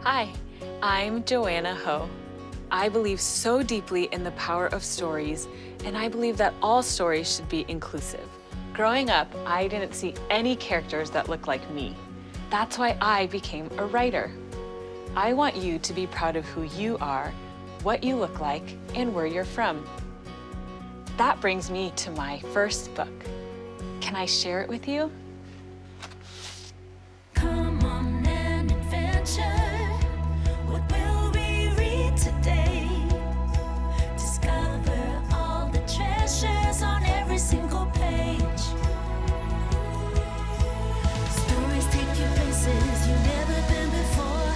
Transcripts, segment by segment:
Hi, I'm Joanna Ho. I believe so deeply in the power of stories, and I believe that all stories should be inclusive. Growing up, I didn't see any characters that looked like me. That's why I became a writer. I want you to be proud of who you are, what you look like, and where you're from. That brings me to my first book. Can I share it with you? Come on an adventure. What will we read today? Discover all the treasures on every single page. Stories take you places you've never been before.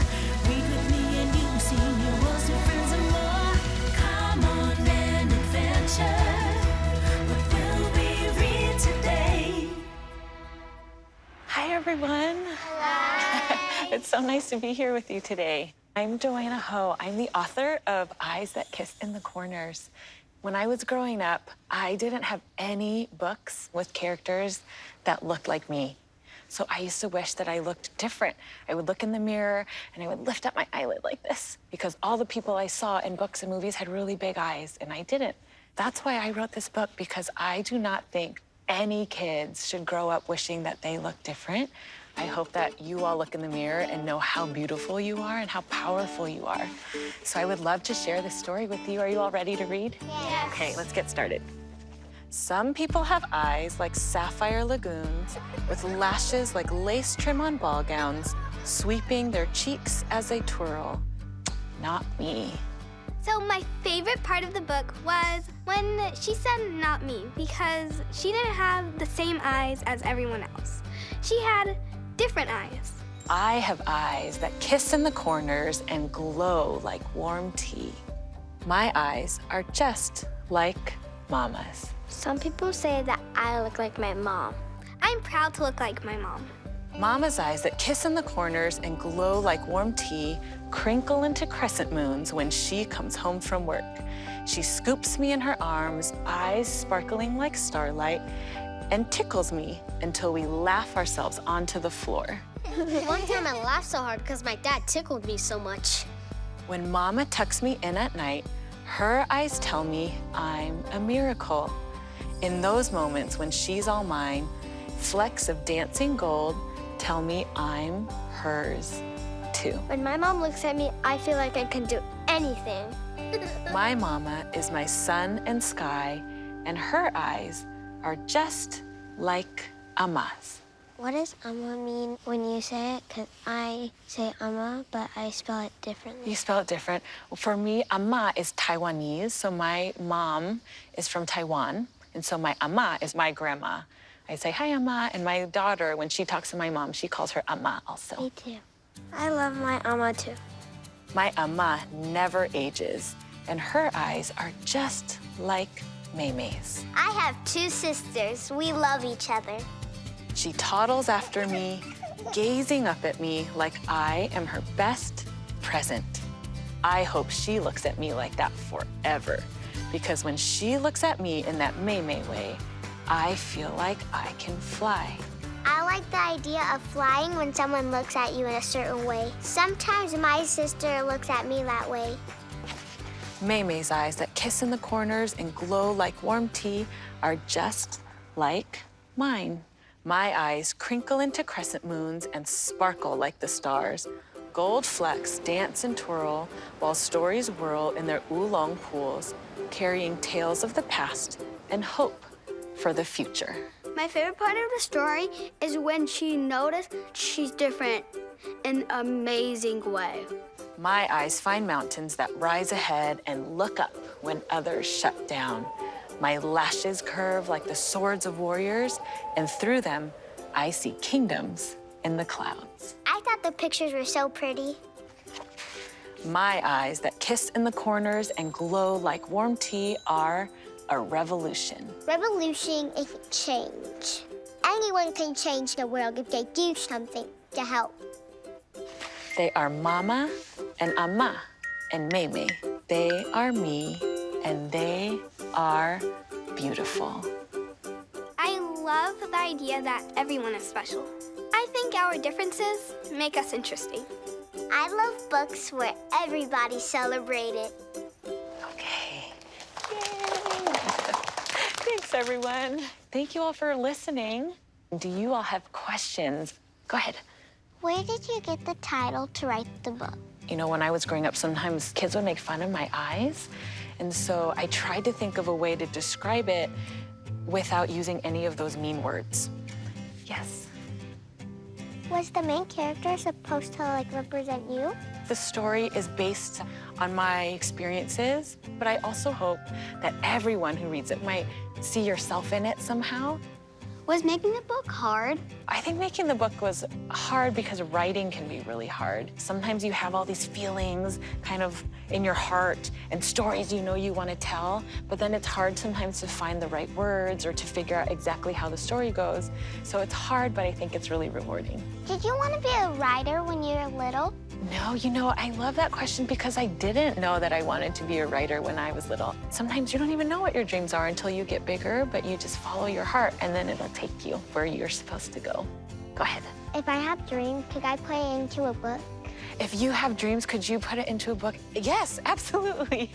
Read with me and you see new worlds, new friends and more. Come on an adventure. What will we read today? Hi, everyone. Hi. It's so nice to be here with you today. I'm Joanna Ho. I'm the author of Eyes That Kiss in the Corners. When I was growing up, I didn't have any books with characters that looked like me. So I used to wish that I looked different. I would look in the mirror and I would lift up my eyelid like this because all the people I saw in books and movies had really big eyes and I didn't. That's why I wrote this book, because I do not think any kids should grow up wishing that they look different. I hope that you all look in the mirror and know how beautiful you are and how powerful you are. So I would love to share this story with you. Are you all ready to read? Yes. Okay, let's get started. Some people have eyes like sapphire lagoons, with lashes like lace trim on ball gowns, sweeping their cheeks as they twirl. Not me. So my favorite part of the book was when she said not me, because she didn't have the same eyes as everyone else. She had different eyes. I have eyes that kiss in the corners and glow like warm tea. My eyes are just like Mama's. Some people say that I look like my mom. I'm proud to look like my mom. Mama's eyes that kiss in the corners and glow like warm tea crinkle into crescent moons when she comes home from work. She scoops me in her arms, eyes sparkling like starlight, and tickles me until we laugh ourselves onto the floor. One time I laughed so hard because my dad tickled me so much. When Mama tucks me in at night, her eyes tell me I'm a miracle. In those moments when she's all mine, flecks of dancing gold tell me I'm hers too. When my mom looks at me, I feel like I can do anything. My mama is my sun and sky, and her eyes are just like Ama's. What does Amma mean when you say it? Because I say Amma, but I spell it differently. You spell it different. For me, Ama is Taiwanese, so my mom is from Taiwan, and so my Ama is my grandma. I say, hi, Ama, and my daughter, when she talks to my mom, she calls her Ama also. Me too. I love my Amma too. My Ama never ages, and her eyes are just like Maymay's. I have two sisters. We love each other. She toddles after me, gazing up at me like I am her best present. I hope she looks at me like that forever, because when she looks at me in that Maymay way, I feel like I can fly. I like the idea of flying when someone looks at you in a certain way. Sometimes my sister looks at me that way. Maymay's eyes that kiss in the corners and glow like warm tea are just like mine. My eyes crinkle into crescent moons and sparkle like the stars. Gold flecks dance and twirl while stories whirl in their oolong pools, carrying tales of the past and hope for the future. My favorite part of the story is when she noticed she's different in an amazing way. My eyes find mountains that rise ahead and look up when others shut down. My lashes curve like the swords of warriors, and through them, I see kingdoms in the clouds. I thought the pictures were so pretty. My eyes that kiss in the corners and glow like warm tea are a revolution. Revolution is change. Anyone can change the world if they do something to help. They are Mama and Ama and Maymay. They are me, and they are beautiful. I love the idea that everyone is special. I think our differences make us interesting. I love books where everybody's celebrated. Okay. Yay. Thanks, everyone. Thank you all for listening. Do you all have questions? Go ahead. Where did you get the title to write the book? You know, when I was growing up, sometimes kids would make fun of my eyes. And so I tried to think of a way to describe it without using any of those mean words. Yes. Was the main character supposed to like represent you? The story is based on my experiences, but I also hope that everyone who reads it might see yourself in it somehow. Was making the book hard? I think making the book was hard because writing can be really hard. Sometimes you have all these feelings kind of in your heart and stories you know you want to tell, but then it's hard sometimes to find the right words or to figure out exactly how the story goes. So it's hard, but I think it's really rewarding. Did you want to be a writer when you were little? No, you know, I love that question because I didn't know that I wanted to be a writer when I was little. Sometimes you don't even know what your dreams are until you get bigger, but you just follow your heart and then it'll take you where you're supposed to go. Go ahead. If I have dreams, could I put it into a book? If you have dreams, could you put it into a book? Yes, absolutely.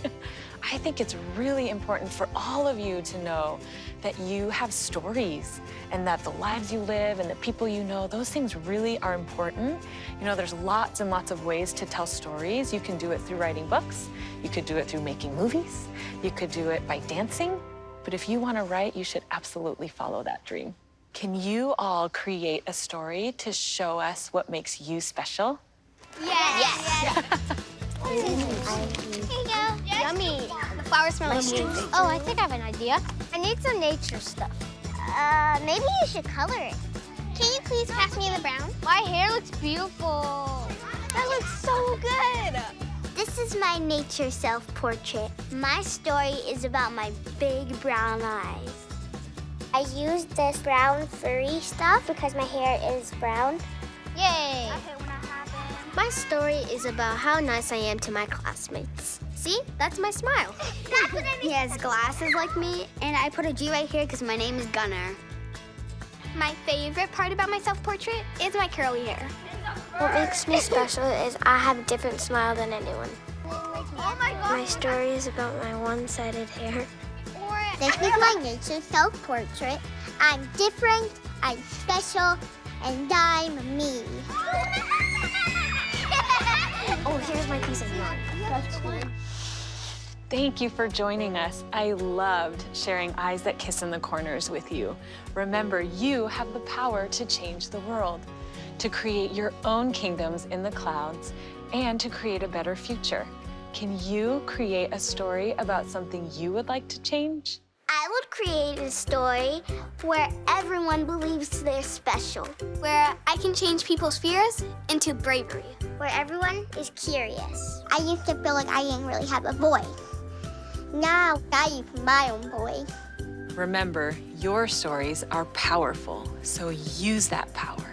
I think it's really important for all of you to know that you have stories and that the lives you live and the people you know, those things really are important. You know, there's lots and lots of ways to tell stories. You can do it through writing books. You could do it through making movies. You could do it by dancing. But if you want to write, you should absolutely follow that dream. Can you all create a story to show us what makes you special? Yes. Here you go. Yummy. The flowers smell amazing. Oh, I think I have an idea. I need some nature stuff. Maybe you should color it. Can you please pass me the brown? My hair looks beautiful. That looks so good. This is my nature self-portrait. My story is about my big brown eyes. I used this brown furry stuff because my hair is brown. Yay. My story is about how nice I am to my classmates. See, that's my smile. That's what I mean. He has glasses like me, and I put a G right here because my name is Gunnar. My favorite part about my self-portrait is my curly hair. What makes me special is I have a different smile than anyone. Oh my God. My story is about my one-sided hair. This is my nature self-portrait. I'm different, I'm special, and I'm me. Oh, here's my piece of yarn. That's cool. Thank you for joining us. I loved sharing Eyes That Kiss in the Corners with you. Remember, you have the power to change the world, to create your own kingdoms in the clouds, and to create a better future. Can you create a story about something you would like to change? I would create a story where everyone believes they're special. Where I can change people's fears into bravery. Where everyone is curious. I used to feel like I didn't really have a voice. Now I use my own voice. Remember, your stories are powerful, so use that power.